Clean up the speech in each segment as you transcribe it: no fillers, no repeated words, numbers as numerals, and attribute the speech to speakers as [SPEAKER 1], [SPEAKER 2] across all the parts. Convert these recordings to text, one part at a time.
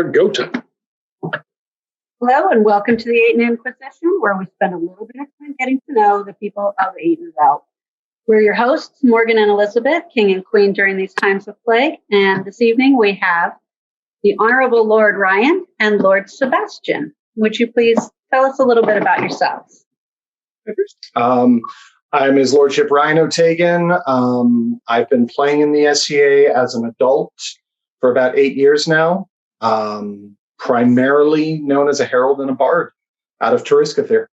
[SPEAKER 1] go time.
[SPEAKER 2] Hello and welcome to the Aten Inquisition, where we spend a little bit of time getting to know the people of Atenveldt. We're your hosts, Morgan and Elizabeth, King and Queen during these times of plague. And this evening we have the Honorable Lord Rian and Lord Sebastian. Would you please tell us a little bit about yourselves?
[SPEAKER 3] I'm His Lordship Ryan O'Tagan. I've been playing in the SCA as an adult for about 8 years now. Primarily known as a herald and a bard out of Turiskathir.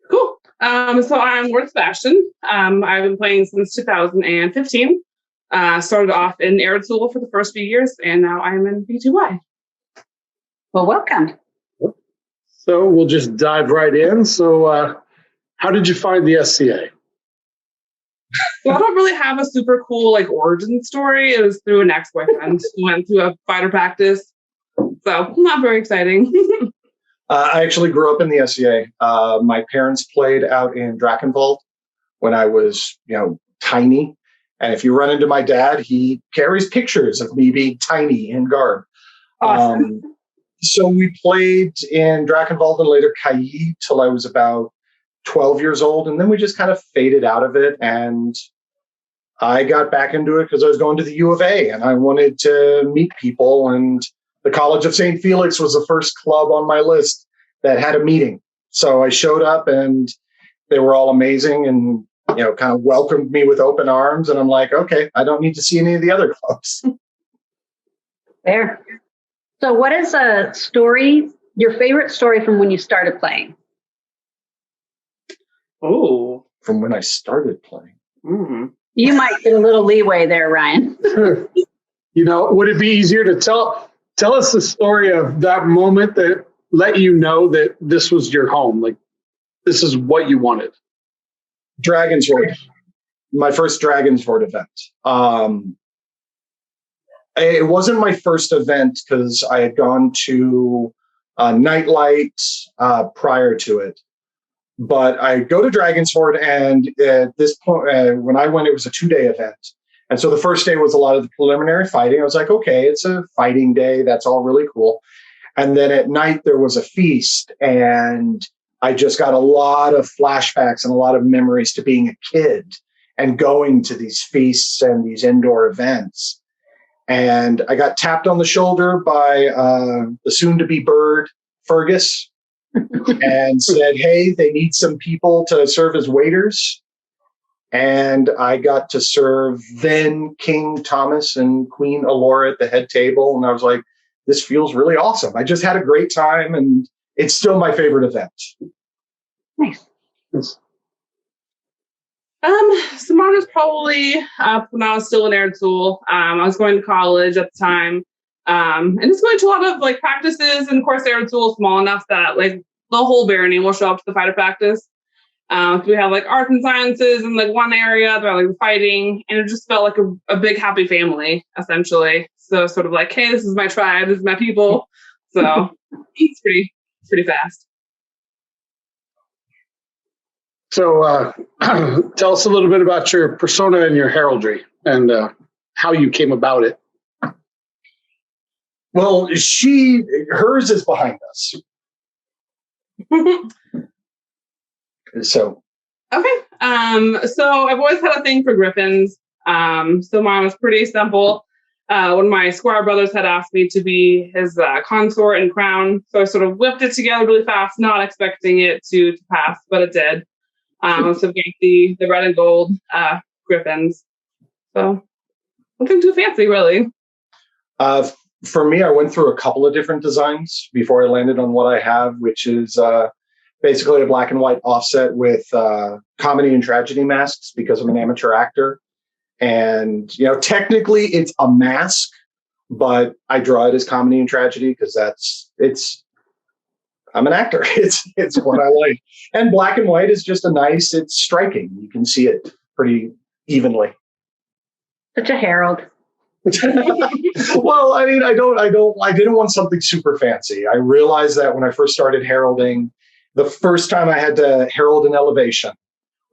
[SPEAKER 4] Cool. So I'm Lord Sebastian. I've been playing since 2015. Started off in Atenveldt for the first few years, and now I'm in B2Y.
[SPEAKER 2] Well, welcome.
[SPEAKER 1] So we'll just dive right in. So how did you find the SCA?
[SPEAKER 4] So I don't really have a super cool origin story. It was through an ex-boyfriend who went through a fighter practice. So not very exciting.
[SPEAKER 3] I actually grew up in the SCA. My parents played out in Drakenwald when I was, tiny. And if you run into my dad, he carries pictures of me being tiny in garb.
[SPEAKER 2] Awesome.
[SPEAKER 3] So we played in Drakenwald and later Kayi till I was about 12 years old. And then we just kind of faded out of it. And I got back into it because I was going to the U of A and I wanted to meet people. And the College of St. Felix was the first club on my list that had a meeting. So I showed up and they were all amazing and, kind of welcomed me with open arms. And I'm like, okay, I don't need to see any of the other clubs.
[SPEAKER 2] Fair. So what is a story, your favorite story from when you started playing?
[SPEAKER 4] Oh.
[SPEAKER 3] From when I started playing.
[SPEAKER 4] Mm-hmm.
[SPEAKER 2] You might get a little leeway there, Ryan.
[SPEAKER 1] Sure. Would it be easier to tell us the story of that moment that let you know that this was your home, like this is what you wanted?
[SPEAKER 3] Dragonsword. My first Dragonsword event. It wasn't my first event because I had gone to Nightlight prior to it. But I go to Dragonsword, and at this point, when I went, it was a 2-day event. And so the first day was a lot of the preliminary fighting. I was like, okay, it's a fighting day. That's all really cool. And then at night, there was a feast. And I just got a lot of flashbacks and a lot of memories to being a kid and going to these feasts and these indoor events. And I got tapped on the shoulder by the soon-to-be bird, Fergus, and said, hey, they need some people to serve as waiters. And I got to serve then King Thomas and Queen Alora at the head table. And I was like, this feels really awesome. I just had a great time, and it's still my favorite event.
[SPEAKER 2] Nice.
[SPEAKER 4] So mine was probably when I was still in Atenveldt. I was going to college at the time. And just going to a lot of practices. And of course, Atenveldt is small enough that the whole barony will show up to the fighter practice. So we have arts and sciences in one area about the fighting, and it just felt like a big happy family essentially. So sort of hey, this is my tribe, this is my people. So it's pretty fast.
[SPEAKER 1] So tell us a little bit about your persona and your heraldry and how you came about it.
[SPEAKER 3] Well, hers is behind us. So.
[SPEAKER 4] Okay. So I've always had a thing for griffins. So mine was pretty simple. One of my squire brothers had asked me to be his consort and crown. So I sort of whipped it together really fast, not expecting it to pass, but it did. So getting the red and gold griffins. So nothing too fancy, really.
[SPEAKER 3] For me, I went through a couple of different designs before I landed on what I have, which is basically a black and white offset with comedy and tragedy masks because I'm an amateur actor. And, technically it's a mask, but I draw it as comedy and tragedy because I'm an actor. It's what I like. And black and white is just it's striking. You can see it pretty evenly.
[SPEAKER 2] Such a herald.
[SPEAKER 3] Well, I mean, I didn't want something super fancy. I realized that when I first started heralding, the first time I had to herald an elevation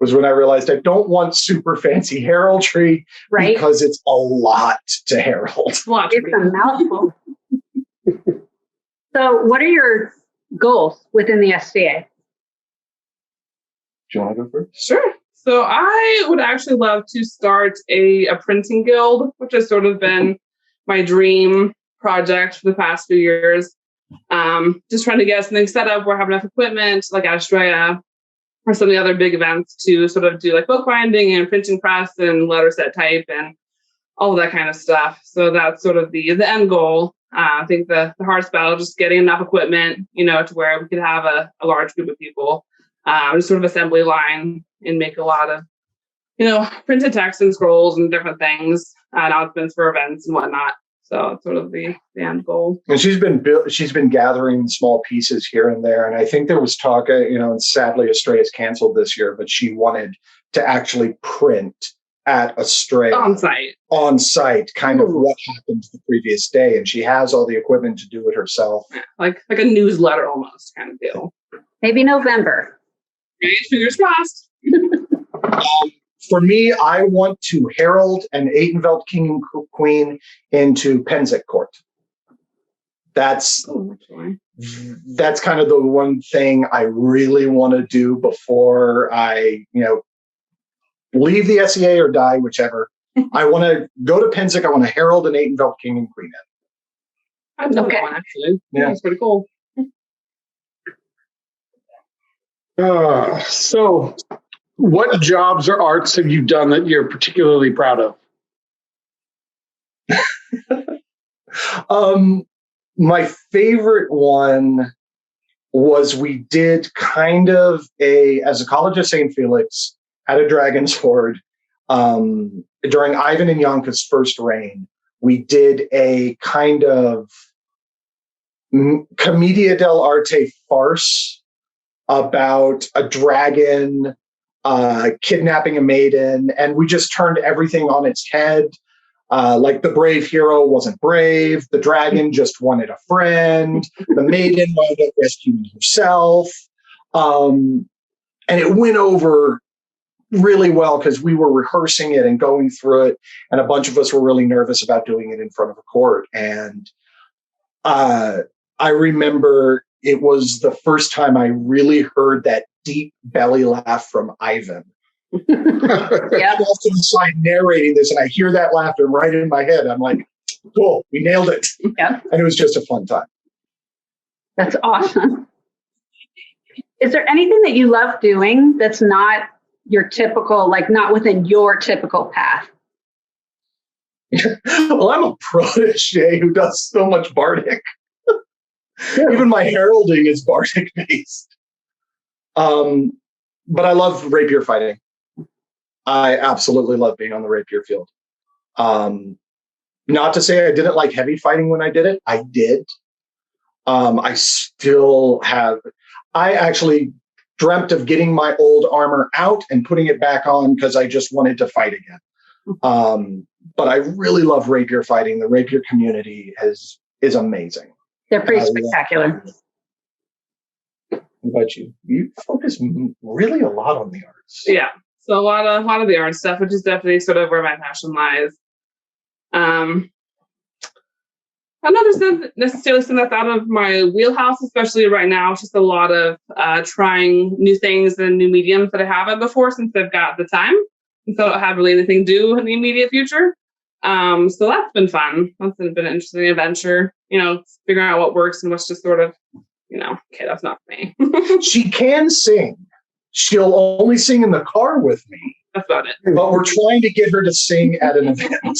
[SPEAKER 3] was when I realized I don't want super fancy heraldry, right? Because it's a lot to herald.
[SPEAKER 2] It's a mouthful. So what are your goals within the SCA?
[SPEAKER 3] Do you want to go first?
[SPEAKER 4] Sure. So I would actually love to start a printing guild, which has sort of been my dream project for the past few years. Just trying to get something set up where I have enough equipment, like at Australia, or some of the other big events to sort of do like book binding and printing press and letter set type and all of that kind of stuff. So that's sort of the end goal. I think the hardest battle, just getting enough equipment, to where we could have a large group of people, just sort of assembly line and make a lot of, printed text and scrolls and different things, announcements for events and whatnot. So it's sort of the end goal.
[SPEAKER 3] And she's been gathering small pieces here and there. And I think there was talk, and sadly Australia's canceled this year, but she wanted to actually print at Australia on site, kind of what happened the previous day. And she has all the equipment to do it herself.
[SPEAKER 4] Yeah, like a newsletter almost kind of deal.
[SPEAKER 2] Maybe November.
[SPEAKER 4] Right, fingers crossed.
[SPEAKER 3] For me, I want to herald an Atenveldt King and Queen into Penzig Court. That's kind of the one thing I really want to do before I, leave the SEA or die, whichever. I want to go to Penzig. I want to herald an Atenveldt King and Queen.
[SPEAKER 4] I've done that one, actually. Yeah, it's pretty cool.
[SPEAKER 1] So what jobs or arts have you done that you're particularly proud of?
[SPEAKER 3] My favorite one was we did kind of as a College of St. Felix at a Dragon's Hoard during Ivan and Yanka's first reign. We did a kind of commedia dell'arte farce about a dragon kidnapping a maiden, and we just turned everything on its head. Like the brave hero wasn't brave, the dragon just wanted a friend, the maiden wound up rescuing herself, and it went over really well because we were rehearsing it and going through it, and a bunch of us were really nervous about doing it in front of a court. And I remember it was the first time I really heard that deep belly laugh from Ivan.
[SPEAKER 2] Yeah.
[SPEAKER 3] I'm off to the side narrating this, and I hear that laughter right in my head. I'm like, cool, we nailed it.
[SPEAKER 2] Yeah.
[SPEAKER 3] And it was just a fun time.
[SPEAKER 2] That's awesome. Is there anything that you love doing that's not your typical, like not within your typical path?
[SPEAKER 3] Well, I'm a protege who does so much Bardic. Yeah. Even my heralding is Bardic based. But I love rapier fighting. I absolutely love being on the rapier field. Not to say I didn't like heavy fighting when I did it. I did. I still have. I actually dreamt of getting my old armor out and putting it back on because I just wanted to fight again. But I really love rapier fighting. The rapier community is amazing.
[SPEAKER 2] They're pretty spectacular.
[SPEAKER 3] What about you? You focus really a lot on the arts.
[SPEAKER 4] Yeah. So a lot of the art stuff, which is definitely sort of where my passion lies. I don't know there's not necessarily something that's out of my wheelhouse, especially right now. It's just a lot of trying new things and new mediums that I haven't before since I've got the time. And so I don't have really anything to do in the immediate future. So that's been fun. That's been an interesting adventure, figuring out what works and what's just sort of, okay, that's not me.
[SPEAKER 3] She can sing. She'll only sing in the car with me.
[SPEAKER 4] That's about it.
[SPEAKER 3] But we're trying to get her to sing at an event.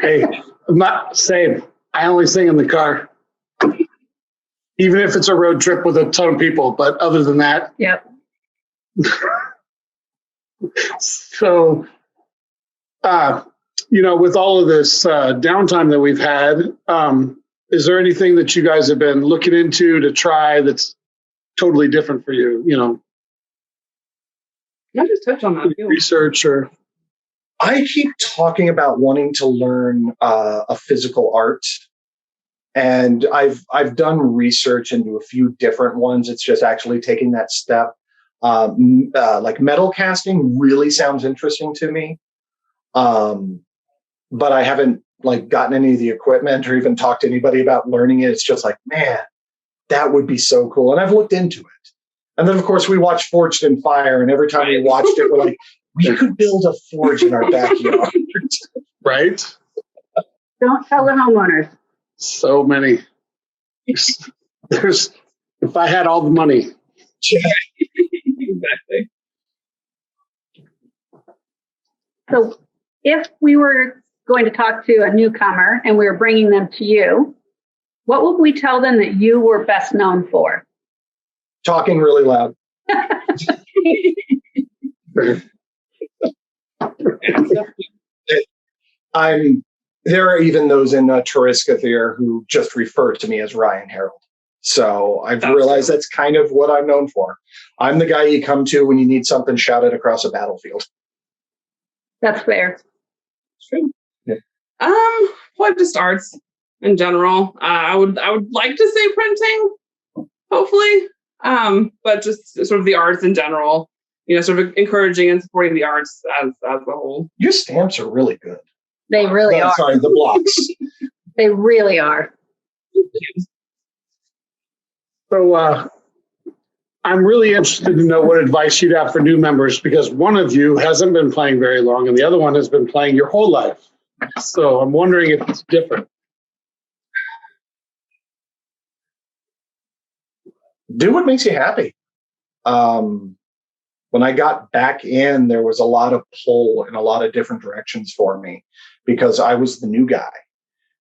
[SPEAKER 1] Hey, I'm not saying I only sing in the car. Even if it's a road trip with a ton of people. But other than that.
[SPEAKER 2] Yep.
[SPEAKER 1] So, with all of this downtime that we've had, is there anything that you guys have been looking into to try that's totally different for you?
[SPEAKER 4] I just touch on that.
[SPEAKER 1] Research or.
[SPEAKER 3] I keep talking about wanting to learn a physical art, and I've done research into a few different ones. It's just actually taking that step. Like metal casting really sounds interesting to me, but I haven't gotten any of the equipment or even talked to anybody about learning it. It's just like, man, that would be so cool. And I've looked into it. And then, of course, we watched Forged in Fire. And every time we watched it, we're like, we could build a forge in our backyard.
[SPEAKER 1] Right?
[SPEAKER 2] Don't tell the homeowners.
[SPEAKER 1] So many. There's if I had all the money.
[SPEAKER 4] Exactly.
[SPEAKER 2] So if we were going to talk to a newcomer and we were bringing them to you, what would we tell them that you were best known for?
[SPEAKER 3] Talking really loud. There are even those in Their who just refer to me as Ryan Harold. So I've realized that's kind of what I'm known for. I'm the guy you come to when you need something shouted across a battlefield.
[SPEAKER 2] That's fair.
[SPEAKER 4] True. Yeah. What just arts in general? I would like to say printing, hopefully. But just sort of the arts in general. Sort of encouraging and supporting the arts as a whole.
[SPEAKER 3] Your stamps are really good.
[SPEAKER 2] They really are.
[SPEAKER 3] Sorry, the blocks.
[SPEAKER 2] They really are.
[SPEAKER 1] So I'm really interested to know what advice you'd have for new members, because one of you hasn't been playing very long and the other one has been playing your whole life. So I'm wondering if it's different.
[SPEAKER 3] Do what makes you happy. When I got back in, there was a lot of pull in a lot of different directions for me because I was the new guy.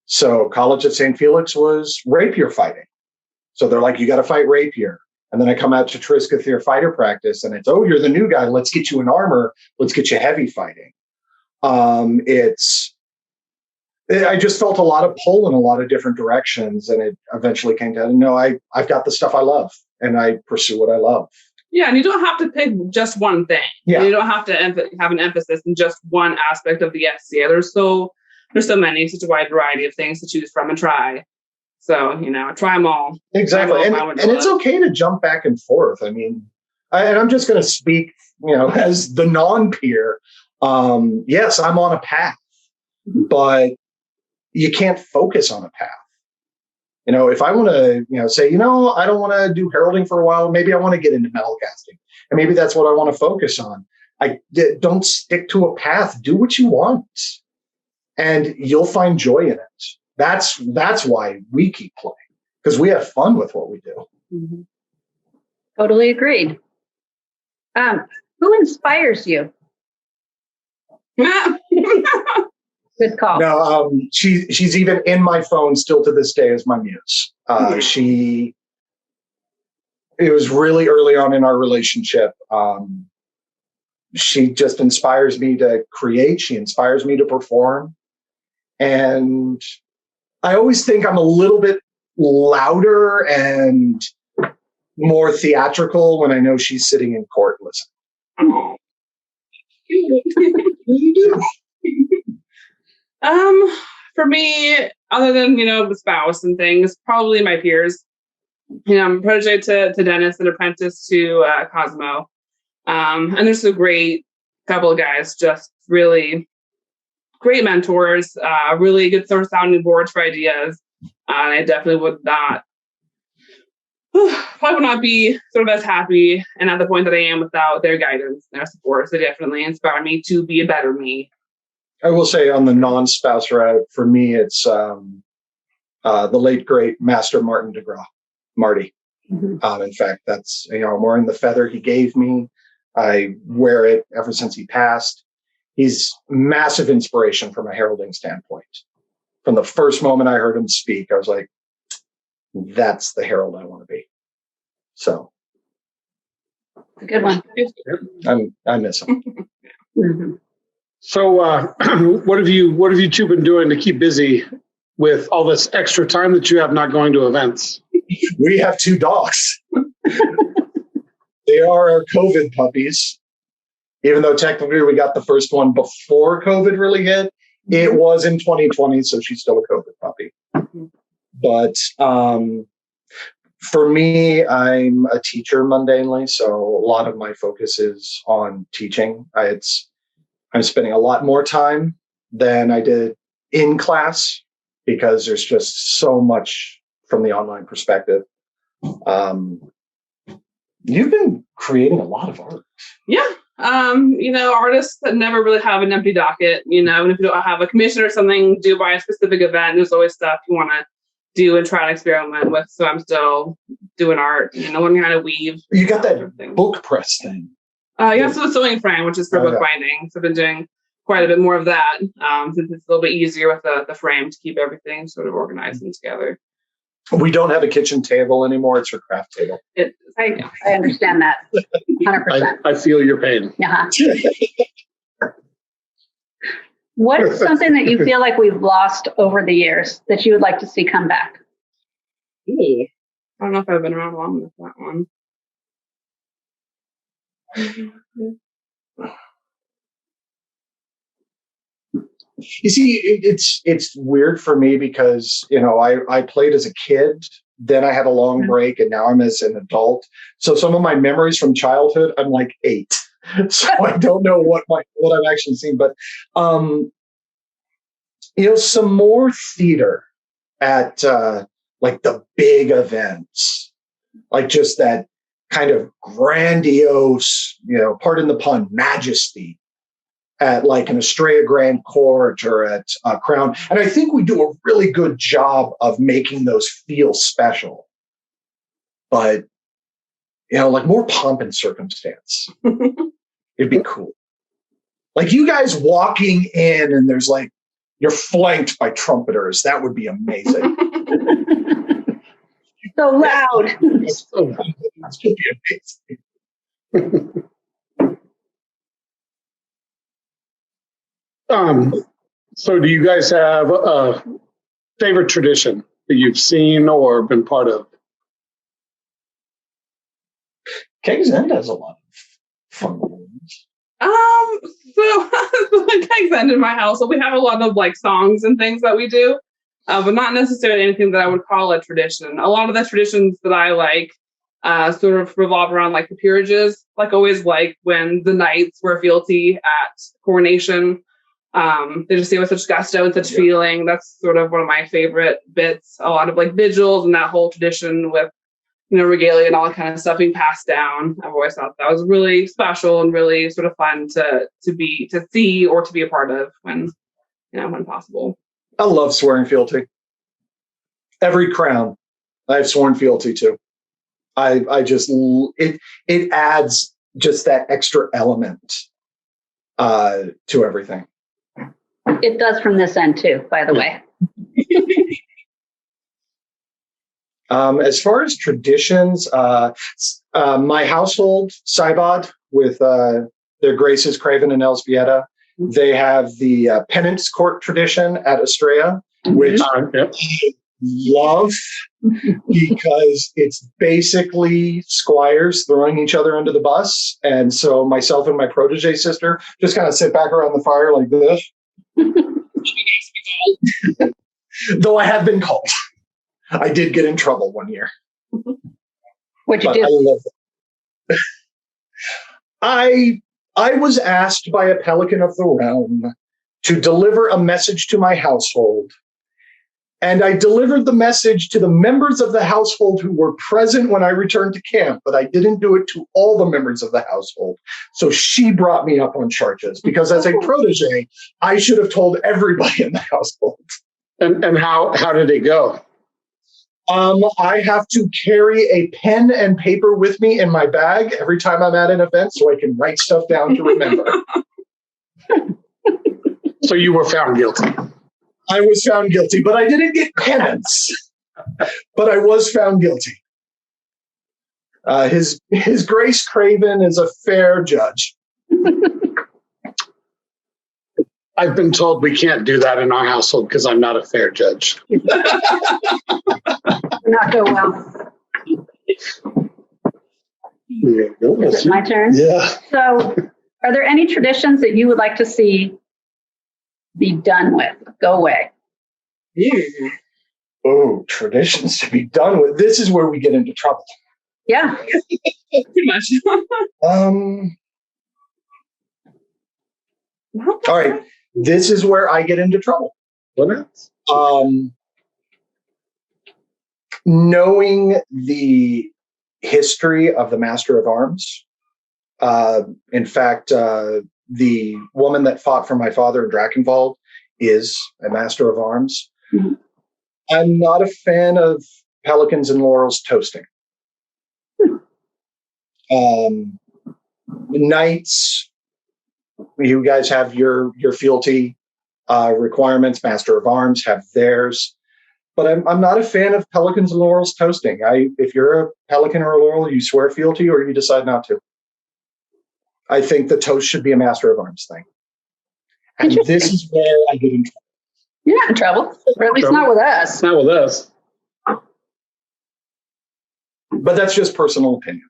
[SPEAKER 3] So College of St. Felix was rapier fighting. So they're like, you got to fight rapier. And then I come out to Their fighter practice and it's, oh, you're the new guy. Let's get you in armor. Let's get you heavy fighting. I just felt a lot of pull in a lot of different directions. And it eventually came down, no, I've got the stuff I love and I pursue what I love.
[SPEAKER 4] Yeah, and you don't have to pick just one thing.
[SPEAKER 3] Yeah.
[SPEAKER 4] You don't have to have an emphasis in just one aspect of the SCA. There's so many, such a wide variety of things to choose from and try. So, try them all.
[SPEAKER 3] Exactly. And it's okay to jump back and forth. I mean, and I'm just going to speak, as the non-peer. Yes, I'm on a path, but you can't focus on a path. If I want to, say, I don't want to do heralding for a while, maybe I want to get into metal casting. And maybe that's what I want to focus on. Don't stick to a path. Do what you want. And you'll find joy in it. That's why we keep playing, because we have fun with what we do.
[SPEAKER 2] Mm-hmm. Totally agreed. Who inspires you? Good call.
[SPEAKER 3] No, she's even in my phone still to this day as my muse. It was really early on in our relationship. She just inspires me to create. She inspires me to perform. And I always think I'm a little bit louder and more theatrical when I know she's sitting in court listening.
[SPEAKER 4] Oh. You do. For me, other than, the spouse and things, probably my peers. I'm a protege to Dennis and apprentice to Cosmo. And there's a great couple of guys, just really great mentors, really good sort of sounding boards for ideas. And I definitely probably would not be sort of as happy and at the point that I am without their guidance and their support. So they definitely inspire me to be a better me.
[SPEAKER 3] I will say on the non-spouse route, for me, it's the late, great Master Martin DeGraw, Marty. Mm-hmm. In fact, that's, I'm wearing the feather he gave me. I wear it ever since he passed. He's massive inspiration from a heralding standpoint. From the first moment I heard him speak, I was like, that's the herald I want to be. So.
[SPEAKER 2] A good one.
[SPEAKER 3] I miss him.
[SPEAKER 2] Mm-hmm.
[SPEAKER 1] So what have you two been doing to keep busy with all this extra time that you have not going to events?
[SPEAKER 3] We have 2 dogs. They are our COVID puppies. Even though technically we got the first one before COVID really hit, it was in 2020, so she's still a COVID puppy. But for me, I'm a teacher mundanely, so a lot of my focus is on teaching. I'm spending a lot more time than I did in class because there's just so much from the online perspective. You've been creating a lot of art.
[SPEAKER 4] Yeah. Artists that never really have an empty docket. Even if you don't have a commission or something due by a specific event, there's always stuff you want to do and try and experiment with. So I'm still doing art, learning how to weave.
[SPEAKER 3] You got that book press thing.
[SPEAKER 4] So the sewing frame, which is for book binding. So I've been doing quite a bit more of that since it's a little bit easier with the frame to keep everything sort of organized and together.
[SPEAKER 3] We don't have a kitchen table anymore. It's your craft table.
[SPEAKER 2] I understand that 100%.
[SPEAKER 1] I feel your pain.
[SPEAKER 2] What is something that you feel like we've lost over the years that you would like to see come back?
[SPEAKER 4] I don't know if I've been around long with that one.
[SPEAKER 3] You see, it's weird for me because, I played as a kid, then I had a long break, and now I'm as an adult. So some of my memories from childhood, I'm like 8. So I don't know what I've actually seen. But, some more theater at like the big events, like just that kind of grandiose, pardon the pun, majesty at like an Estrella Grand Court or at Crown. And I think we do a really good job of making those feel special. But, like more pomp and circumstance. It'd be cool. Like you guys walking in and there's like, you're flanked by trumpeters. That would be amazing.
[SPEAKER 2] So loud.
[SPEAKER 3] That would be amazing.
[SPEAKER 1] So do you guys have a favorite tradition that you've seen or been part of?
[SPEAKER 3] Keg's End has a lot of fun ones.
[SPEAKER 4] So Keg's End in my house, so we have a lot of like songs and things that we do, but not necessarily anything that I would call a tradition. A lot of the traditions that I like sort of revolve around like the peerages, like always like when the knights wear fealty at coronation. They just say with such gusto and such feeling. That's sort of one of my favorite bits. A lot of like vigils and that whole tradition with, regalia and all that kind of stuff being passed down. I've always thought that was really special and really sort of fun to see or to be a part of when possible.
[SPEAKER 3] I love swearing fealty. Every crown I've sworn fealty to. I just, it adds just that extra element to everything.
[SPEAKER 2] It does from this end too, by the way.
[SPEAKER 3] As far as traditions, my household, Saibad, with their Graces Craven and Elzbieta, they have the penance court tradition at Estrella, which I love because it's basically squires throwing each other under the bus. And so myself and my protege sister just kind of sit back around the fire like this. Though I have been called. I did get in trouble one year.
[SPEAKER 2] What'd you do?
[SPEAKER 3] I love it. I was asked by a pelican of the realm to deliver a message to my household. And I delivered the message to the members of the household who were present when I returned to camp, but I didn't do it to all the members of the household. So she brought me up on charges because as a protege, I should have told everybody in the household.
[SPEAKER 1] And how did it go?
[SPEAKER 3] I have to carry a pen and paper with me in my bag every time I'm at an event so I can write stuff down to remember.
[SPEAKER 1] So you were found guilty.
[SPEAKER 3] I was found guilty, but I didn't get penance. But I was found guilty. His Grace Craven is a fair judge.
[SPEAKER 1] I've been told we can't do that in our household because I'm not a fair judge.
[SPEAKER 2] Not go well. Is it my turn?
[SPEAKER 1] Yeah.
[SPEAKER 2] So are there any traditions that you would like to see be done with, go away?
[SPEAKER 3] Oh, traditions to be done with. This is where we get into trouble.
[SPEAKER 2] Yeah.
[SPEAKER 4] Pretty much.
[SPEAKER 3] All right. This is where I get into trouble.
[SPEAKER 1] What else?
[SPEAKER 3] knowing the history of the Master of Arms, in fact, the woman that fought for my father in Drakenwald is a Master of Arms.
[SPEAKER 2] Mhm.
[SPEAKER 3] I'm not a fan of pelicans and laurels toasting. Knights, you guys have your fealty requirements. Master of Arms have theirs. But I'm not a fan of pelicans and laurels toasting. If you're a pelican or a laurel, you swear fealty or you decide not to. I think the toast should be a Master of Arms thing. And this is where I get in trouble.
[SPEAKER 2] You're not in trouble, or at least not with us.
[SPEAKER 1] It's not with us.
[SPEAKER 3] But that's just personal opinion.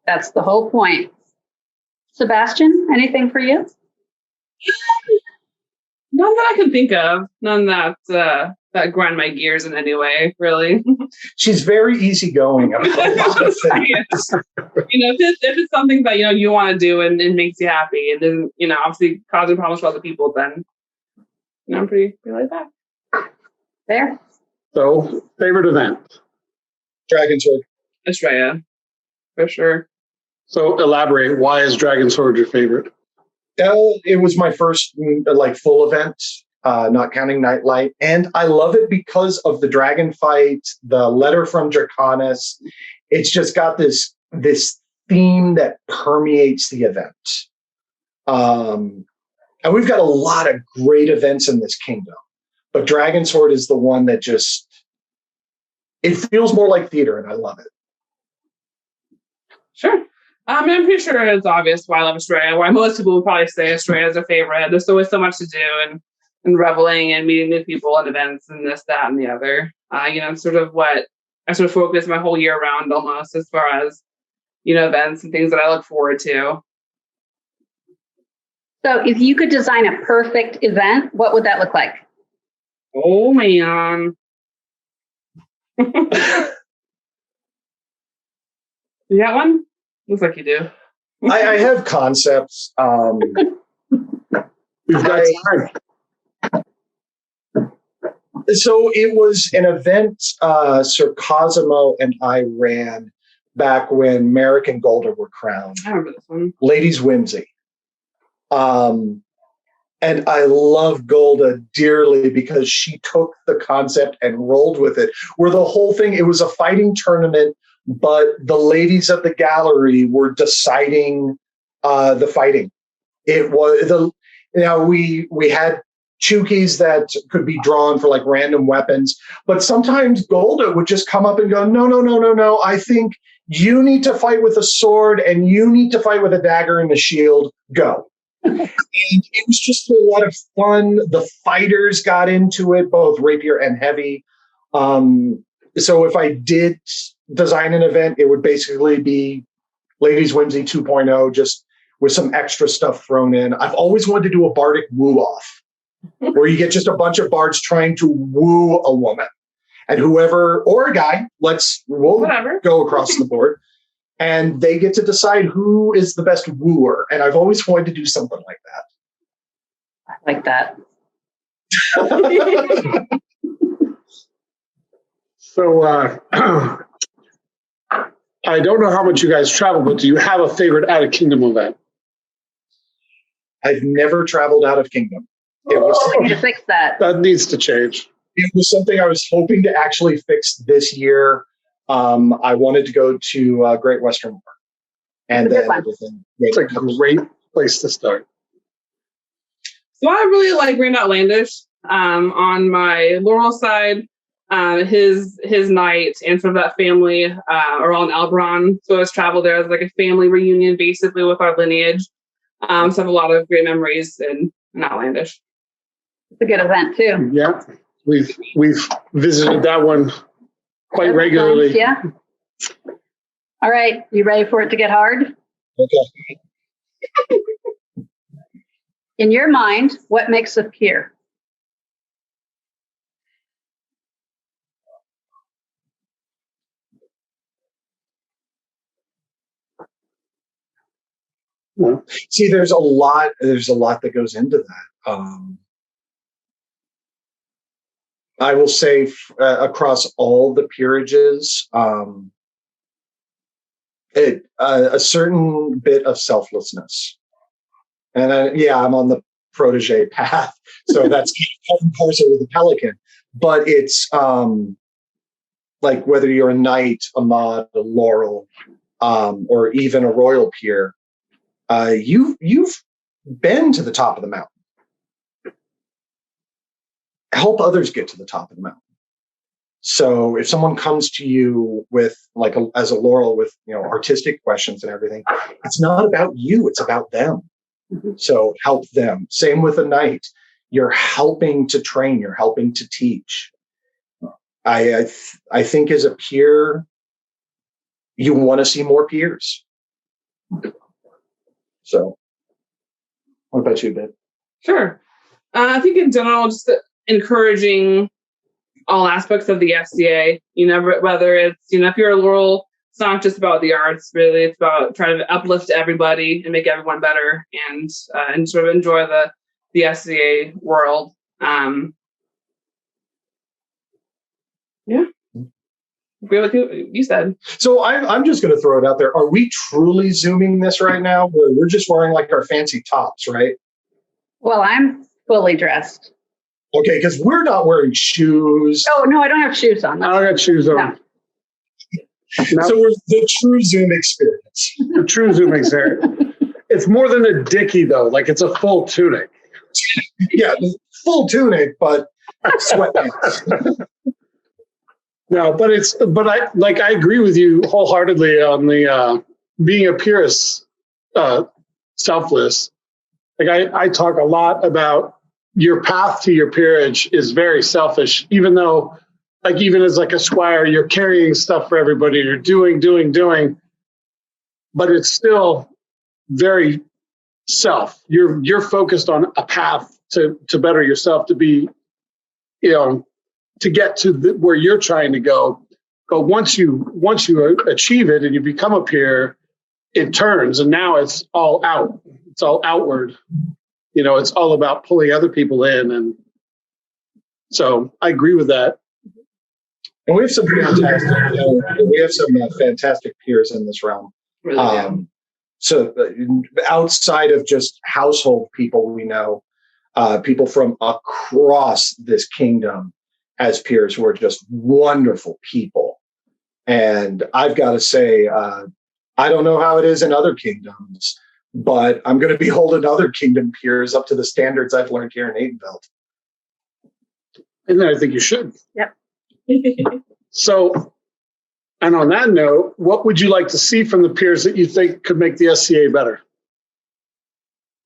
[SPEAKER 2] That's the whole point. Sebastian, anything for you?
[SPEAKER 4] None that I can think of. None that that grind my gears in any way, really.
[SPEAKER 3] She's very easygoing about a lot of things.
[SPEAKER 4] Yes. If it's something that you want to do and it makes you happy, and then obviously causing problems for other people, then I'm pretty laid back.
[SPEAKER 2] There.
[SPEAKER 1] So, favorite event?
[SPEAKER 3] Dragon Sword.
[SPEAKER 4] Australia, for sure.
[SPEAKER 1] So, elaborate. Why is Dragon Sword your favorite?
[SPEAKER 3] It was my first full event, not counting Nightlight, and I love it because of the dragon fight, the letter from Draconis. It's just got this theme that permeates the event, and we've got a lot of great events in this kingdom. But Dragon Sword is the one that it feels more like theater, and I love it.
[SPEAKER 4] Sure. I'm pretty sure it's obvious why I love Australia, why most people would probably say Australia is their favorite. There's always so much to do and reveling and meeting new people and events and this, that, and the other. It's sort of what I sort of focus my whole year around almost as far as, events and things that I look forward to.
[SPEAKER 2] So if you could design a perfect event, what would that look like?
[SPEAKER 4] Oh, man. You got one? Looks like you do.
[SPEAKER 3] I have concepts.
[SPEAKER 1] We've got time.
[SPEAKER 3] So it was an event Sir Cosimo and I ran back when Merrick and Golda were crowned.
[SPEAKER 4] I remember this one.
[SPEAKER 3] Ladies Whimsy. And I love Golda dearly because she took the concept and rolled with it. Where the whole thing, it was a fighting tournament, but the ladies of the gallery were deciding the fighting. It was we had chukis that could be drawn for like random weapons, but sometimes Golda would just come up and go, no. I think you need to fight with a sword and you need to fight with a dagger and a shield. Go. And it was just a lot of fun. The fighters got into it, both rapier and heavy. So if I did design an event, it would basically be Ladies Whimsy 2.0, just with some extra stuff thrown in. I've always wanted to do a bardic woo-off, where you get just a bunch of bards trying to woo a woman. And whoever, or a guy, we'll go across the board, and they get to decide who is the best wooer. And I've always wanted to do something like that.
[SPEAKER 2] I like that.
[SPEAKER 1] So, I don't know how much you guys travel, but do you have a favorite out of kingdom event?
[SPEAKER 3] I've never traveled out of kingdom. It was
[SPEAKER 2] we need to fix that.
[SPEAKER 1] That needs to change.
[SPEAKER 3] It was something I was hoping to actually fix this year. I wanted to go to Great Western War. And then everything.
[SPEAKER 1] It's a great place to start.
[SPEAKER 4] So I really like Grand Outlandish. On my Laurel side, his knight and sort of that family are all in Elbron. So I was traveled there as like a family reunion, basically with our lineage. So I have a lot of great memories in Outlandish.
[SPEAKER 2] It's a good event too.
[SPEAKER 1] Yeah, we've visited that one quite regularly.
[SPEAKER 2] Yeah. All right, you ready for it to get hard?
[SPEAKER 3] Okay.
[SPEAKER 2] In your mind, what makes a peer?
[SPEAKER 1] Yeah.
[SPEAKER 3] See, there's a lot that goes into that. I will say across all the peerages, a certain bit of selflessness. And I'm on the protege path, so that's part and parcel with the Pelican. But it's like whether you're a knight, a mod, a laurel, or even a royal peer, you've been to the top of the mountain. Help others get to the top of the mountain. So if someone comes to you with as a laurel with artistic questions and everything, it's not about you, it's about them. Mm-hmm. So help them. Same with a knight. You're helping to train, you're helping to teach. I think as a peer, you want to see more peers. So what about you, Ben?
[SPEAKER 4] Sure. I think in general, just encouraging all aspects of the SCA, whether it's, if you're a laurel, it's not just about the arts, really. It's about trying to uplift everybody and make everyone better and sort of enjoy the SCA world. Yeah. Agree with you said.
[SPEAKER 3] So I'm just going to throw it out there. Are we truly Zooming this right now? We're just wearing like our fancy tops, right?
[SPEAKER 2] Well, I'm fully dressed.
[SPEAKER 3] Okay, because we're not wearing shoes.
[SPEAKER 2] Oh, no, I don't have shoes on.
[SPEAKER 1] I don't got shoes on.
[SPEAKER 2] No.
[SPEAKER 3] So we're the true Zoom experience.
[SPEAKER 1] The true Zoom experience. It's more than a dickie, though. Like, it's a full tunic.
[SPEAKER 3] Yeah, full tunic, but sweatpants.
[SPEAKER 1] No, but I agree with you wholeheartedly on the being a peeress, selfless. Like I talk a lot about your path to your peerage is very selfish, even though, like, even as like a squire, you're carrying stuff for everybody, you're doing, but it's still very self. You're focused on a path to better yourself, to be, to get to where you're trying to go. But once you achieve it and you become a peer, it turns, and now it's all out. It's all outward. It's all about pulling other people in, and so I agree with that.
[SPEAKER 3] And we have some fantastic peers in this realm. Really, so outside of just household people, we know people from across this kingdom as peers who are just wonderful people. And I've got to say, I don't know how it is in other kingdoms, but I'm going to be holding other kingdom peers up to the standards I've learned here in Atenveldt.
[SPEAKER 1] And I think you should.
[SPEAKER 2] Yep.
[SPEAKER 1] So, and on that note, what would you like to see from the peers that you think could make the SCA better?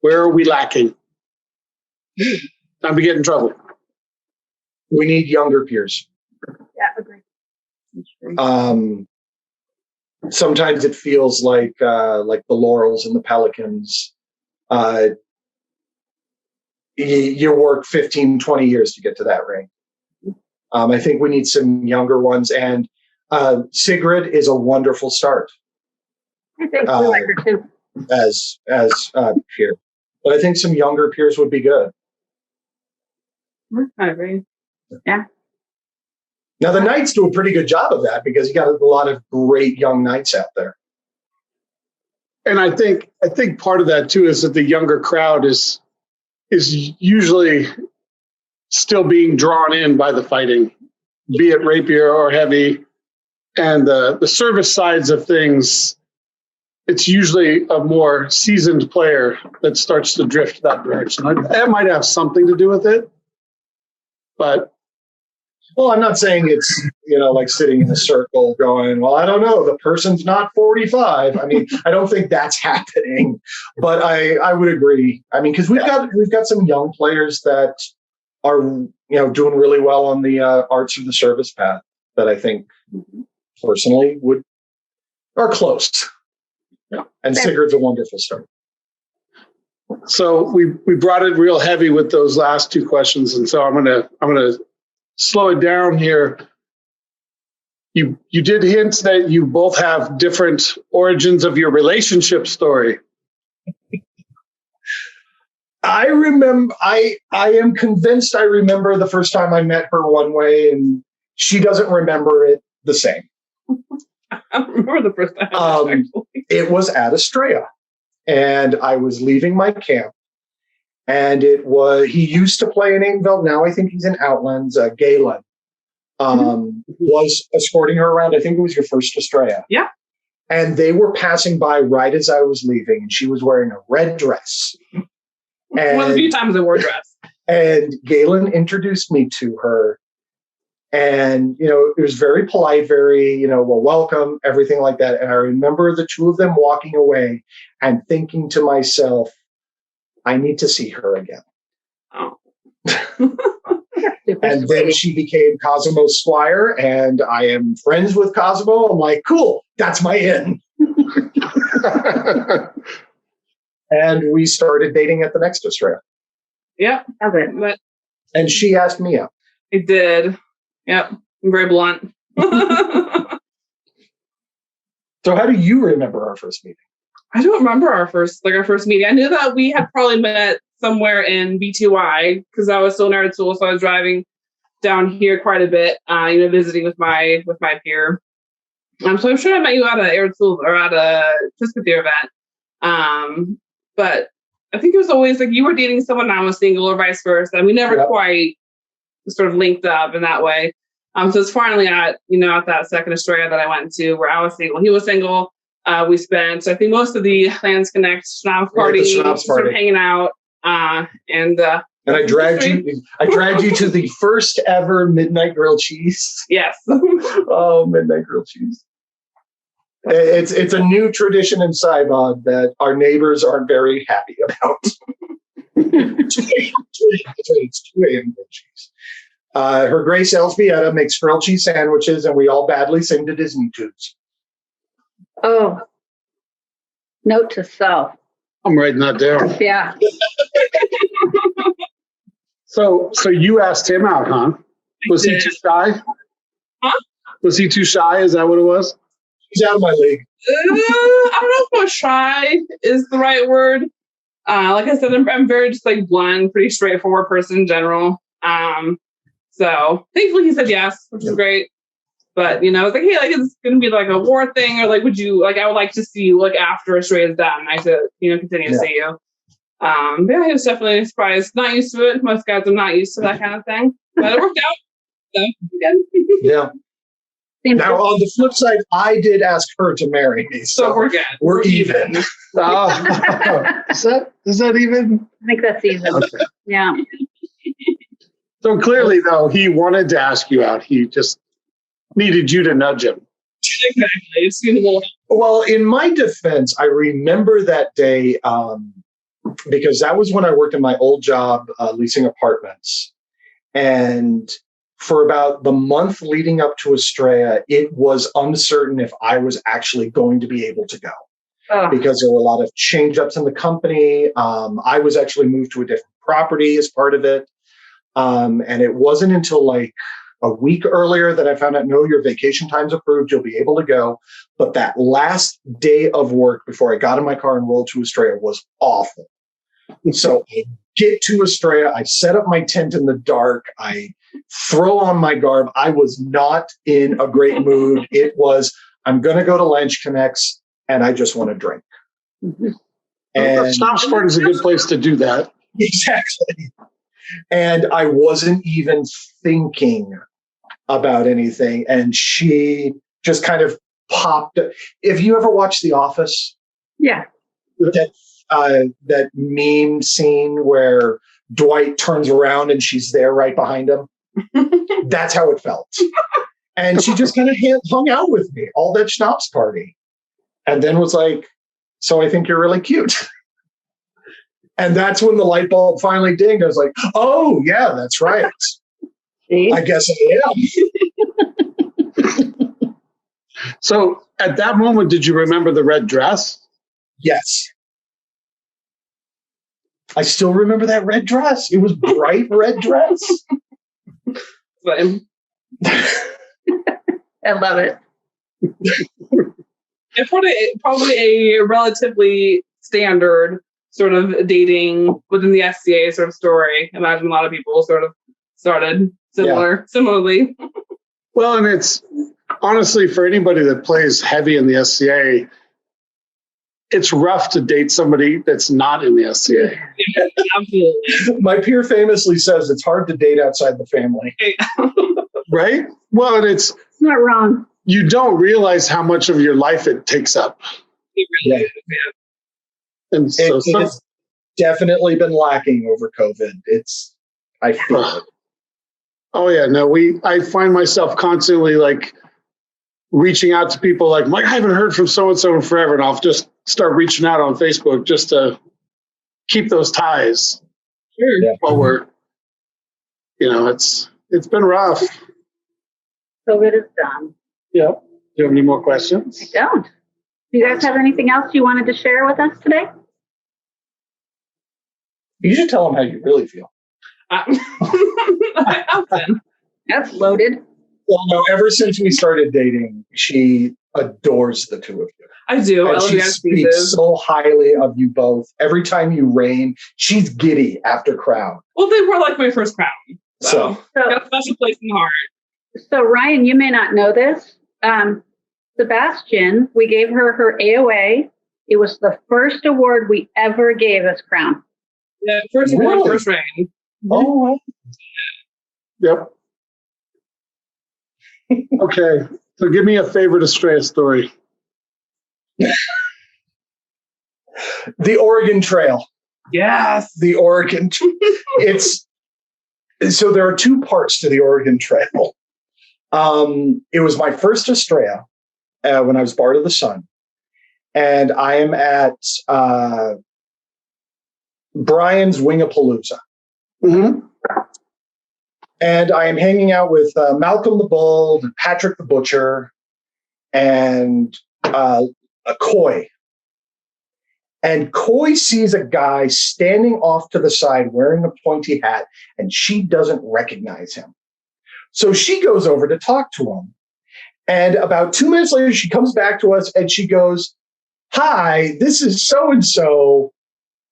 [SPEAKER 1] Where are we lacking? Time to get in trouble.
[SPEAKER 3] We need younger peers.
[SPEAKER 2] Yeah, agree.
[SPEAKER 3] Sometimes it feels like the laurels and the pelicans. You work 15, 20 years to get to that rank. I think we need some younger ones, and Sigrid is a wonderful start.
[SPEAKER 2] I think we like her too.
[SPEAKER 3] As peer, but I think some younger peers would be good.
[SPEAKER 4] I agree.
[SPEAKER 2] Yeah.
[SPEAKER 3] Now the knights do a pretty good job of that because you got a lot of great young knights out there.
[SPEAKER 1] And I think part of that too is that the younger crowd is usually still being drawn in by the fighting, be it rapier or heavy, and the service sides of things. It's usually a more seasoned player that starts to drift that direction. That might have something to do with it, but.
[SPEAKER 3] Well, I'm not saying it's, like sitting in a circle going, well, I don't know, the person's not 45. I mean, I don't think that's happening, but I would agree. I mean, because we've got some young players that are, doing really well on the arts of the service path that I think personally are close. Yeah. And Sigurd's a wonderful start.
[SPEAKER 1] So we brought it real heavy with those last two questions, and so I'm gonna slow it down here. You did hint that you both have different origins of your relationship story.
[SPEAKER 3] I remember. I am convinced I remember the first time I met her one way, and she doesn't remember it the same.
[SPEAKER 4] I don't remember the first time.
[SPEAKER 3] It was at Estrella, and I was leaving my camp, and he used to play in Atenveldt. Now I think he's in Outlands. Galen was escorting her around. I think it was your first Estrella.
[SPEAKER 4] Yeah.
[SPEAKER 3] And they were passing by right as I was leaving, and she was wearing a red dress. And,
[SPEAKER 4] one of the few times I wore a dress.
[SPEAKER 3] And Galen introduced me to her. And, it was very polite, very, well, welcome, everything like that. And I remember the two of them walking away and thinking to myself, I need to see her again.
[SPEAKER 4] Oh.
[SPEAKER 3] And then she became Cosimo's squire, and I am friends with Cosimo. I'm like, cool, that's my in. And we started dating at the next Estrella.
[SPEAKER 4] Yep.
[SPEAKER 2] But
[SPEAKER 3] And she asked me out.
[SPEAKER 4] It did. Yep. I'm very blunt.
[SPEAKER 3] So how do you remember our first meeting?
[SPEAKER 4] I don't remember our first meeting. I knew that we had probably met somewhere in BTY because I was still in Erzurum, so I was driving down here quite a bit, visiting with my peer. So I'm sure I met you at a Erzurum or at a Tiscathir event. But I think it was always like you were dating someone and I was single, or vice versa. And we never quite sort of linked up in that way. So it's finally at that second Estrella that I went to where I was single. He was single. We spent, I think, most of the Lands Connect Schnapps party, sort of hanging out. And I dragged you to the first ever midnight grilled cheese. Yes. Oh, midnight grilled cheese. It's a new tradition in Saibad that our neighbors aren't very happy about. It's 2 a.m. grilled cheese. Her Grace Elzbieta makes grilled cheese sandwiches, and we all badly sing to Disney tunes.
[SPEAKER 2] Oh, note to self.
[SPEAKER 1] I'm writing that down.
[SPEAKER 2] Yeah.
[SPEAKER 1] So you asked him out, huh? Was he too shy?
[SPEAKER 4] Huh?
[SPEAKER 1] Was he too shy? Is that what it was?
[SPEAKER 3] He's out of my league.
[SPEAKER 4] I don't know if shy is the right word. Like I said, I'm very just like blunt, pretty straightforward person in general. So thankfully he said yes, which is great. But I was like, hey, like it's gonna be like a war thing, or like would you like I would like to see you like after Estrella is done. I said, continue to see you. But yeah, he was definitely surprised. Not used to it. Most guys are not used to that kind of thing. But it worked out. So good.
[SPEAKER 3] Yeah. Now on the flip side, I did ask her to marry me. So
[SPEAKER 4] we're good.
[SPEAKER 3] We're even.
[SPEAKER 1] Is that even?
[SPEAKER 2] I think that's even.
[SPEAKER 1] Okay.
[SPEAKER 2] Yeah.
[SPEAKER 1] So clearly, though, he wanted to ask you out. He just needed you to nudge him.
[SPEAKER 4] Exactly.
[SPEAKER 3] Well, in my defense, I remember that day because that was when I worked in my old job leasing apartments. And for about the month leading up to Estrella, it was uncertain if I was actually going to be able to go. Because there were a lot of change-ups in the company. I was actually moved to a different property as part of it. And it wasn't until like a week earlier that I found out, no, your vacation time's approved. You'll be able to go. But that last day of work before I got in my car and rolled to Estrella was awful. So I get to Estrella. I set up my tent in the dark. I throw on my garb. I was not in a great mood. It was, I'm going to go to Lands Connects and I just want to drink.
[SPEAKER 1] Mm-hmm. And Schnapps Party is a good place to do that.
[SPEAKER 3] Exactly. And I wasn't even thinking about anything. And she just kind of popped. If you ever watch The Office,
[SPEAKER 2] yeah,
[SPEAKER 3] that meme scene where Dwight turns around and she's there right behind him, that's how it felt. And she just kind of hung out with me all that Schnapps Party, and then was like, "So I think you're really cute." And that's when the light bulb finally dinged. I was like, "Oh yeah, that's right.
[SPEAKER 2] See?
[SPEAKER 3] I guess I am."
[SPEAKER 1] So at that moment, did you remember the red dress?
[SPEAKER 3] Yes. I still remember that red dress. It was bright red dress.
[SPEAKER 2] I love it.
[SPEAKER 4] It's probably a relatively standard sort of dating within the SCA sort of story. Imagine a lot of people sort of started similarly.
[SPEAKER 1] Well, and it's honestly for anybody that plays heavy in the SCA, it's rough to date somebody that's not in the SCA.
[SPEAKER 4] Yeah, absolutely.
[SPEAKER 3] My peer famously says it's hard to date outside the family.
[SPEAKER 1] Right? Well, and it's
[SPEAKER 2] not wrong.
[SPEAKER 1] You don't realize how much of your life it takes up.
[SPEAKER 4] It really is, yeah.
[SPEAKER 1] And so
[SPEAKER 3] it's definitely been lacking over COVID. I feel it.
[SPEAKER 1] Oh yeah, no, I find myself constantly like reaching out to people like, Mike, I haven't heard from so-and-so in forever. And I'll just start reaching out on Facebook just to keep those ties.
[SPEAKER 4] Sure.
[SPEAKER 3] Yeah.
[SPEAKER 1] While we're, it's been rough.
[SPEAKER 2] COVID is done.
[SPEAKER 1] Yeah. Do you have any more questions?
[SPEAKER 2] I don't. Do you guys have anything else you wanted to share with us today?
[SPEAKER 3] You should tell them how you really feel.
[SPEAKER 2] That's loaded.
[SPEAKER 3] Well, no, ever since we started dating, she adores the two of you.
[SPEAKER 4] I do.
[SPEAKER 3] And
[SPEAKER 4] I love
[SPEAKER 3] she
[SPEAKER 4] the
[SPEAKER 3] speaks
[SPEAKER 4] pieces.
[SPEAKER 3] so highly of you both. Every time you reign, she's giddy after crown.
[SPEAKER 4] Well, they were like my first crown.
[SPEAKER 3] So
[SPEAKER 4] got a special place in the heart.
[SPEAKER 2] So Ryan, you may not know this. Sebastian, we gave her AOA. It was the first award we ever gave as crown.
[SPEAKER 4] Yeah, first award,
[SPEAKER 3] Really?
[SPEAKER 4] first reign.
[SPEAKER 3] Oh, wow.
[SPEAKER 1] Yep. Okay. So give me a favorite Estrella story.
[SPEAKER 3] The Oregon Trail.
[SPEAKER 4] Yes.
[SPEAKER 3] The Oregon. So there are two parts to the Oregon Trail. It was my first Estrella when I was Bard of the Sun. And I am at Brian's Wingapalooza.
[SPEAKER 1] Mm-hmm.
[SPEAKER 3] And I am hanging out with Malcolm the Bold, Patrick the Butcher, and a Coy. And Coy sees a guy standing off to the side wearing a pointy hat, and she doesn't recognize him. So she goes over to talk to him. And about 2 minutes later, she comes back to us and she goes, "Hi, this is so-and-so.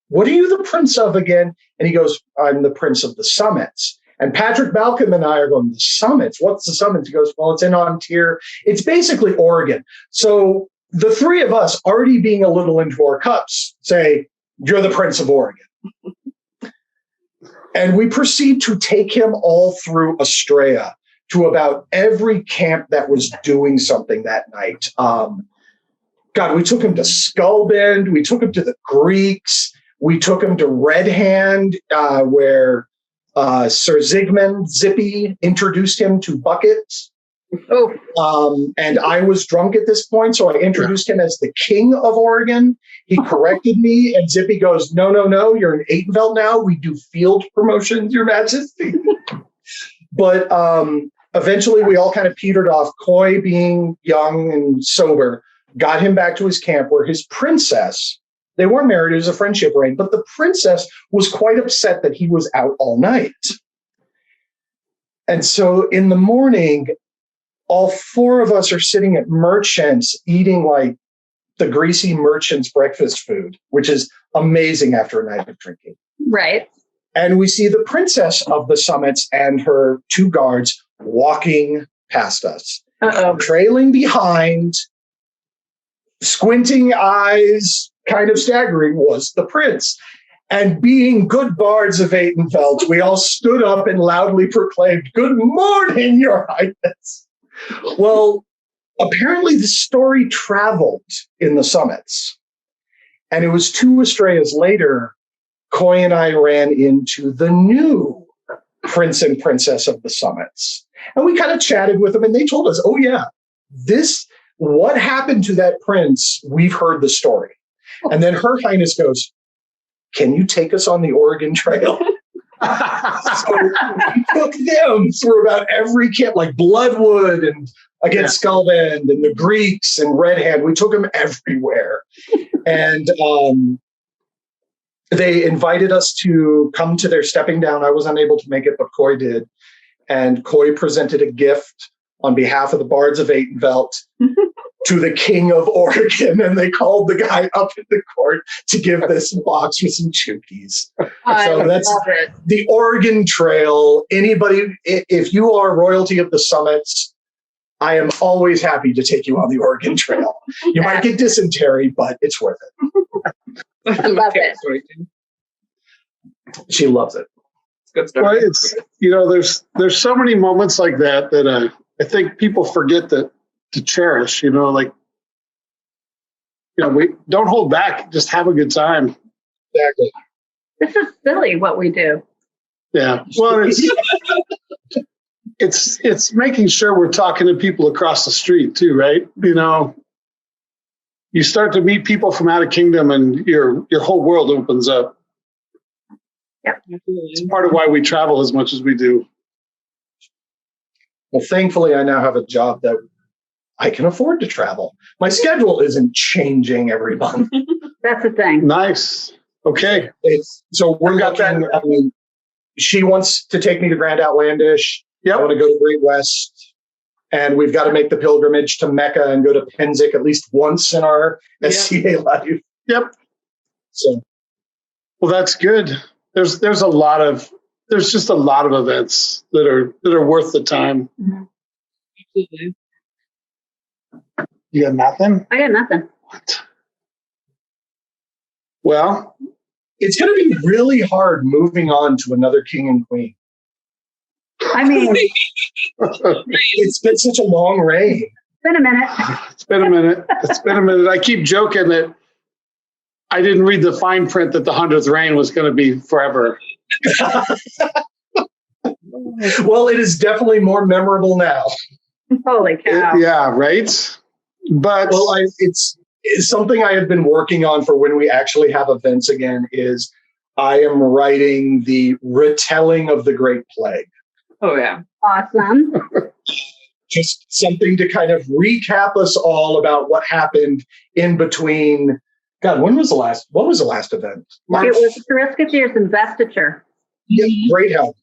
[SPEAKER 3] What are you the prince of again?" And he goes, "I'm the prince of the Summits." And Patrick, Malcolm, and I are going, "The Summits? What's the Summits?" He goes, "Well, it's in Ontario. It's basically Oregon." So the three of us, already being a little into our cups, say, "You're the Prince of Oregon." And we proceed to take him all through Estrella to about every camp that was doing something that night. God, we took him to Skullbend. We took him to the Greeks. We took him to Red Hand, where Sir Zygmunt Zippy introduced him to buckets. And I was drunk at this point, so I introduced him as the King of Oregon. He corrected me, and Zippy goes, no, you're in Atenveldt now. We do field promotions, Your Majesty." But eventually we all kind of petered off. Coy, being young and sober, got him back to his camp where his princess, they weren't married, it was a friendship reign, but the princess was quite upset that he was out all night. And so in the morning, all four of us are sitting at Merchants eating like the greasy Merchants breakfast food, which is amazing after a night of drinking.
[SPEAKER 2] Right.
[SPEAKER 3] And we see the princess of the Summits and her two guards walking past us.
[SPEAKER 2] Uh-oh.
[SPEAKER 3] Trailing behind, squinting eyes, kind of staggering, was the prince. And being good bards of Atenveldt, we all stood up and loudly proclaimed, "Good morning, Your Highness." Well, apparently the story traveled in the Summits. And it was 2 Estrellas later, Coy and I ran into the new Prince and Princess of the Summits. And we kind of chatted with them, and they told us, "Oh yeah, what happened to that prince, we've heard the story." And then Her Highness goes, "Can you take us on the Oregon Trail?" So we took them through about every camp, like Bloodwood and against Skullbend and the Greeks and Red Hand. We took them everywhere. And they invited us to come to their stepping down. I was unable to make it, but Coy did. And Coy presented a gift on behalf of the Bards of Atenveldt to the King of Oregon, and they called the guy up in the court to give this box with some chookies. So that's the Oregon Trail. Anybody, if you are royalty of the summits, I am always happy to take you on the Oregon Trail. You might get dysentery, but it's worth it.
[SPEAKER 2] I love it.
[SPEAKER 3] She loves it.
[SPEAKER 4] It's good stuff.
[SPEAKER 1] Well, it's, there's so many moments like that that I think people forget to cherish. We don't hold back. Just have a good time.
[SPEAKER 3] Exactly.
[SPEAKER 2] This is silly what we do.
[SPEAKER 1] Yeah. Well, it's making sure we're talking to people across the street too, right? You start to meet people from out of kingdom, and your whole world opens up.
[SPEAKER 2] Yep.
[SPEAKER 1] It's part of why we travel as much as we do.
[SPEAKER 3] Well, thankfully, I now have a job that I can afford to travel. My schedule isn't changing every month.
[SPEAKER 2] That's the thing.
[SPEAKER 1] Nice. Okay.
[SPEAKER 3] So we're looking. She wants to take me to Grand Outlandish.
[SPEAKER 1] Yep.
[SPEAKER 3] I want to go to Great West, and we've got to make the pilgrimage to Mecca and go to Penzik at least once in our SCA life.
[SPEAKER 1] Yep.
[SPEAKER 3] So,
[SPEAKER 1] well, that's good. There's just a lot of events that are worth the time.
[SPEAKER 2] Mm-hmm.
[SPEAKER 4] Absolutely.
[SPEAKER 1] You got nothing?
[SPEAKER 2] I got nothing.
[SPEAKER 1] What? Well,
[SPEAKER 3] it's going to be really hard moving on to another king and queen.
[SPEAKER 2] I mean,
[SPEAKER 3] It's been such a long reign.
[SPEAKER 2] it's been a minute.
[SPEAKER 1] It's been a minute. I keep joking that I didn't read the fine print that the 100th reign was going to be forever.
[SPEAKER 3] Well, it is definitely more memorable now.
[SPEAKER 2] Holy cow.
[SPEAKER 1] Yeah, right? But
[SPEAKER 3] Well, it's something I have been working on for when we actually have events again. Is I am writing the retelling of the Great Plague.
[SPEAKER 4] Oh, yeah.
[SPEAKER 2] Awesome.
[SPEAKER 3] Just something to kind of recap us all about what happened in between. God, what was the last event?
[SPEAKER 2] It was Theriskethir's investiture.
[SPEAKER 3] Yeah, Great Helm.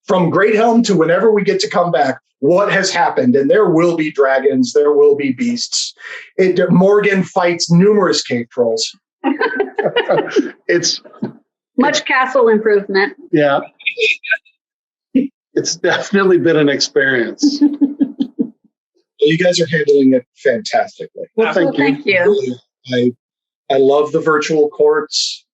[SPEAKER 3] From Great Helm to whenever we get to come back, what has happened? And there will be dragons, there will be beasts. Morgan fights numerous cave trolls.
[SPEAKER 1] it's
[SPEAKER 2] Much castle improvement.
[SPEAKER 1] yeah. It's definitely been an experience.
[SPEAKER 3] You guys are handling it fantastically.
[SPEAKER 1] Well, thank you.
[SPEAKER 2] Thank you.
[SPEAKER 3] I love the virtual courts.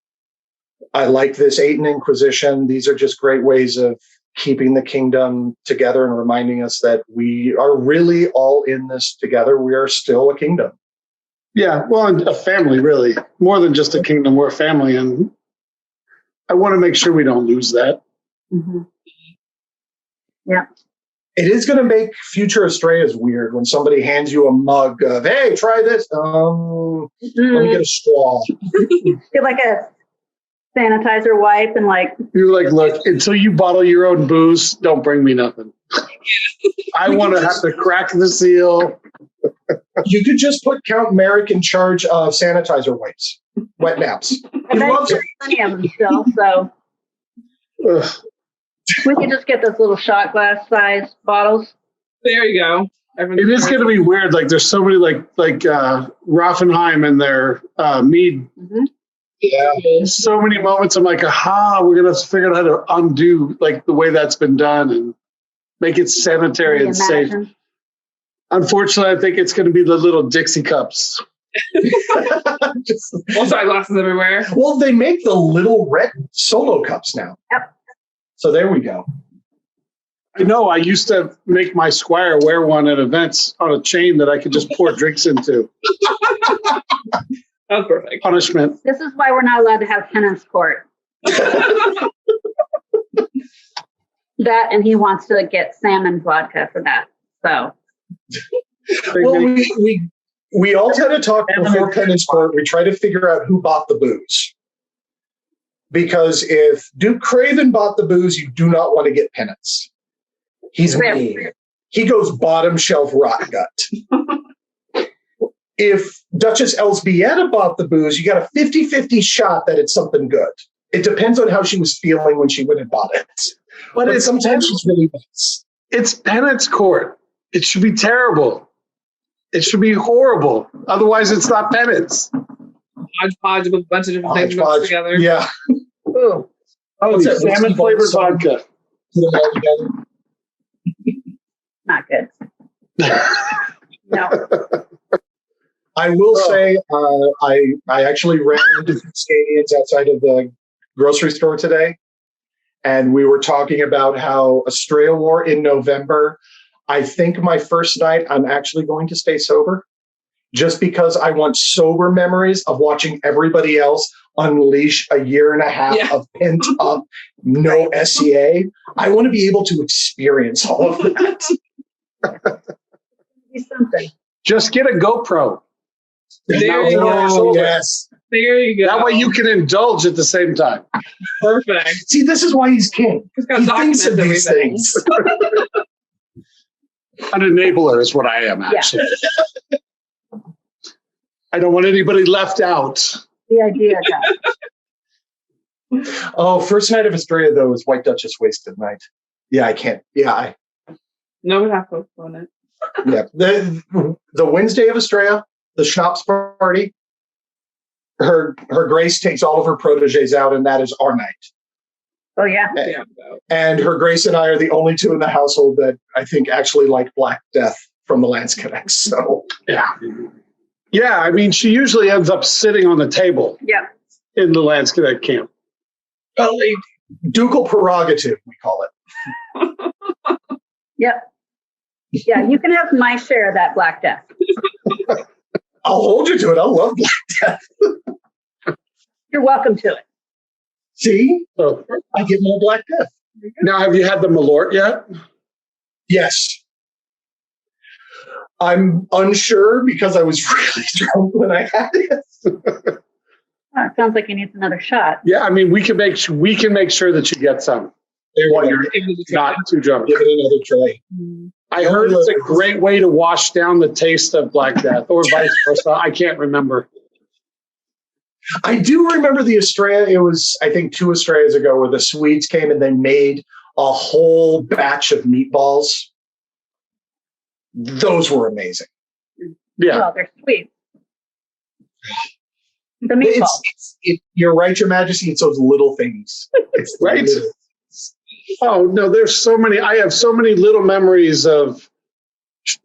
[SPEAKER 3] I like this Aten Inquisition. These are just great ways of keeping the kingdom together and reminding us that we are really all in this together. We are still a kingdom.
[SPEAKER 1] Yeah, well, and a family, really. More than just a kingdom, we're a family. And I want to make sure we don't lose that.
[SPEAKER 2] Mm-hmm. Yeah.
[SPEAKER 3] It is going to make future Astrayas weird when somebody hands you a mug of, hey, try this. Let me get a straw.
[SPEAKER 2] Get like a sanitizer wipe and
[SPEAKER 1] You're like, look, until you bottle your own booze, don't bring me nothing. I want to have to crack the seal.
[SPEAKER 3] You could just put Count Merrick in charge of sanitizer wipes, wet naps. He loves it.
[SPEAKER 2] plenty of them still, so
[SPEAKER 1] Ugh.
[SPEAKER 2] we could just get those little shot glass size bottles.
[SPEAKER 4] There you go.
[SPEAKER 1] It is going to be weird. Like there's so many like Raffenheim and their mead.
[SPEAKER 2] Mm-hmm.
[SPEAKER 3] Yeah.
[SPEAKER 1] So many moments. I'm like, aha, we're going to figure out how to undo like the way that's been done and make it sanitary and safe. Unfortunately, I think it's going to be the little Dixie cups.
[SPEAKER 4] Shot glasses everywhere.
[SPEAKER 3] Well, they make the little red solo cups now.
[SPEAKER 2] Yep.
[SPEAKER 3] So there we go.
[SPEAKER 1] I know. I used to make my squire wear one at events on a chain that I could just pour drinks into.
[SPEAKER 4] That's perfect.
[SPEAKER 1] Punishment.
[SPEAKER 2] This is why we're not allowed to have tenants court. That, and he wants to get salmon vodka for that. So
[SPEAKER 3] Well, we all tend to talk before penance court. We try to figure out who bought the booze. Because if Duke Craven bought the booze, you do not want to get penance. He's mean. He goes bottom shelf rot gut. If Duchess Elsbieta bought the booze, you got a 50-50 shot that it's something good. It depends on how she was feeling when she went and bought it. But sometimes she's really nice.
[SPEAKER 1] It's penance court. It should be terrible. It should be horrible. Otherwise, it's not penance.
[SPEAKER 4] Hodgepodge of a bunch of different things mixed
[SPEAKER 3] Hodgepodge.
[SPEAKER 4] together.
[SPEAKER 3] Yeah.
[SPEAKER 2] Ooh,
[SPEAKER 1] Oh,
[SPEAKER 3] What's that?
[SPEAKER 1] salmon flavored vodka.
[SPEAKER 3] Put them all together.
[SPEAKER 2] not good. No.
[SPEAKER 3] I will say, I actually ran into Canadians outside of the grocery store today, and we were talking about how Australia War in November. I think my first night, I'm actually going to stay sober, just because I want sober memories of watching everybody else unleash a year and a half of pent up, no SEA. I want to be able to experience all of that.
[SPEAKER 2] Be something.
[SPEAKER 1] Just get a GoPro.
[SPEAKER 4] There
[SPEAKER 1] Now
[SPEAKER 4] you
[SPEAKER 1] it's
[SPEAKER 4] go.
[SPEAKER 1] over.
[SPEAKER 3] Yes.
[SPEAKER 4] There you go.
[SPEAKER 1] That way you can indulge at the same time.
[SPEAKER 4] Perfect.
[SPEAKER 3] See, this is why he's king.
[SPEAKER 4] He's got
[SPEAKER 3] He thinks of
[SPEAKER 4] documents
[SPEAKER 3] these
[SPEAKER 4] everything.
[SPEAKER 3] things.
[SPEAKER 1] An enabler is what I am, actually. I don't want anybody left out.
[SPEAKER 2] The idea, guys.
[SPEAKER 3] Oh, first night of Australia, though, was White Duchess Wasted Night. Yeah, I can't. Yeah,
[SPEAKER 4] No one has to postpone it.
[SPEAKER 3] yeah. The Wednesday of Australia, the schnapps party, her Grace takes all of her proteges out, and that is our night.
[SPEAKER 2] Oh, yeah.
[SPEAKER 4] Yeah.
[SPEAKER 3] And her Grace and I are the only two in the household that I think actually like Black Death from the Lance Connect. So,
[SPEAKER 1] Yeah. Yeah, I mean, she usually ends up sitting on the table
[SPEAKER 2] Yeah.
[SPEAKER 1] in the Lance Cadet camp.
[SPEAKER 3] well, ducal prerogative, we call it.
[SPEAKER 2] Yep. Yeah, you can have my share of that Black Death.
[SPEAKER 3] I'll hold you to it. I love Black Death.
[SPEAKER 2] You're welcome to it.
[SPEAKER 3] See,
[SPEAKER 1] So,
[SPEAKER 3] I get more Black Death.
[SPEAKER 1] now, have you had the Malort yet?
[SPEAKER 3] Yes. I'm unsure because I was really drunk when I had it.
[SPEAKER 2] Oh, it sounds like he needs another shot.
[SPEAKER 1] Yeah, I mean, we can make sure that you get some while you're not too drunk.
[SPEAKER 3] Give it another try.
[SPEAKER 1] I heard it's a great way to wash down the taste of Black Death, or vice versa. I can't remember.
[SPEAKER 3] I do remember the Australia. It was, I think, 2 Australias ago where the Swedes came and they made a whole batch of meatballs. Those were amazing.
[SPEAKER 1] Yeah.
[SPEAKER 2] Well, they're sweet. The meatballs.
[SPEAKER 3] You're right, Your Majesty. It's those little things. It's
[SPEAKER 1] Right?
[SPEAKER 3] little-
[SPEAKER 1] Oh no, there's so many. I have so many little memories of,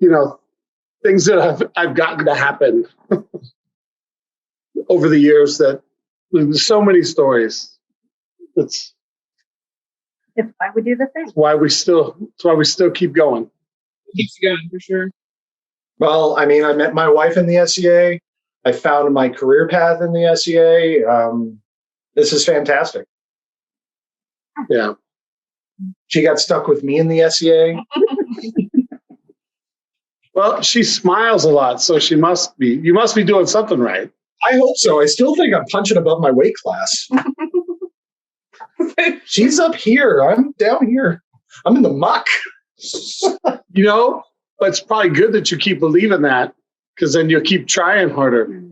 [SPEAKER 1] things that I've gotten to happen over the years. That there's so many stories. That's
[SPEAKER 2] It's why we do the thing.
[SPEAKER 1] why we still keep going.
[SPEAKER 4] Keeps you going for sure.
[SPEAKER 3] Well, I mean, I met my wife in the SEA. I found my career path in the SEA. This is fantastic.
[SPEAKER 1] Yeah.
[SPEAKER 3] She got stuck with me in the SEA.
[SPEAKER 1] Well, she smiles a lot, so you must be doing something right.
[SPEAKER 3] I hope so. I still think I'm punching above my weight class. She's up here. I'm down here. I'm in the muck.
[SPEAKER 1] But it's probably good that you keep believing that, because then you'll keep trying harder.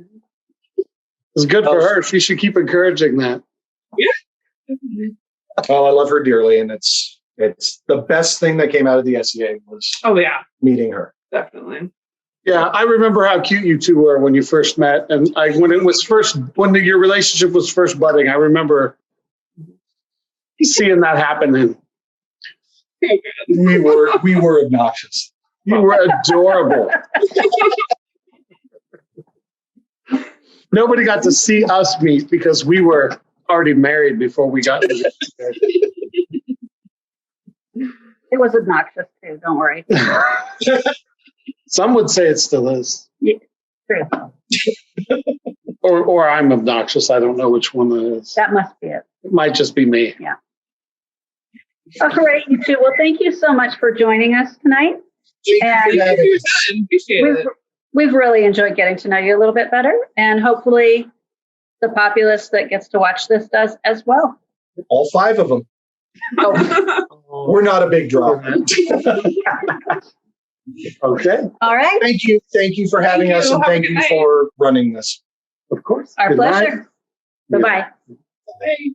[SPEAKER 1] It's good for her. She should keep encouraging that.
[SPEAKER 3] Well, I love her dearly, and it's the best thing that came out of the SEA was
[SPEAKER 4] Oh yeah,
[SPEAKER 3] meeting her.
[SPEAKER 4] definitely.
[SPEAKER 1] Yeah, I remember how cute you two were when you first met, and when your relationship was first budding. I remember seeing that happen, and
[SPEAKER 3] We were obnoxious.
[SPEAKER 1] you were adorable. Nobody got to see us meet because we were already married before we got married.
[SPEAKER 2] It was obnoxious too. Don't worry.
[SPEAKER 1] Some would say it still is.
[SPEAKER 2] Yeah, true.
[SPEAKER 1] Or I'm obnoxious. I don't know which one it is.
[SPEAKER 2] That must be it.
[SPEAKER 1] It might just be me.
[SPEAKER 2] All right, you two. Well, thank you so much for joining us tonight.
[SPEAKER 4] Thank you for your time. Appreciate it.
[SPEAKER 2] We've really enjoyed getting to know you a little bit better, and hopefully the populace that gets to watch this does as well.
[SPEAKER 3] All 5 of them.
[SPEAKER 2] Oh,
[SPEAKER 3] We're not a big draw.
[SPEAKER 1] Okay.
[SPEAKER 2] all right.
[SPEAKER 3] Thank you for having
[SPEAKER 4] Thank
[SPEAKER 3] us,
[SPEAKER 4] you.
[SPEAKER 3] and
[SPEAKER 4] Have a
[SPEAKER 3] thank
[SPEAKER 4] good
[SPEAKER 3] you
[SPEAKER 4] night.
[SPEAKER 3] for running this.
[SPEAKER 1] Of course.
[SPEAKER 2] Our
[SPEAKER 1] Good night.
[SPEAKER 2] pleasure. Bye-bye.
[SPEAKER 4] Hey.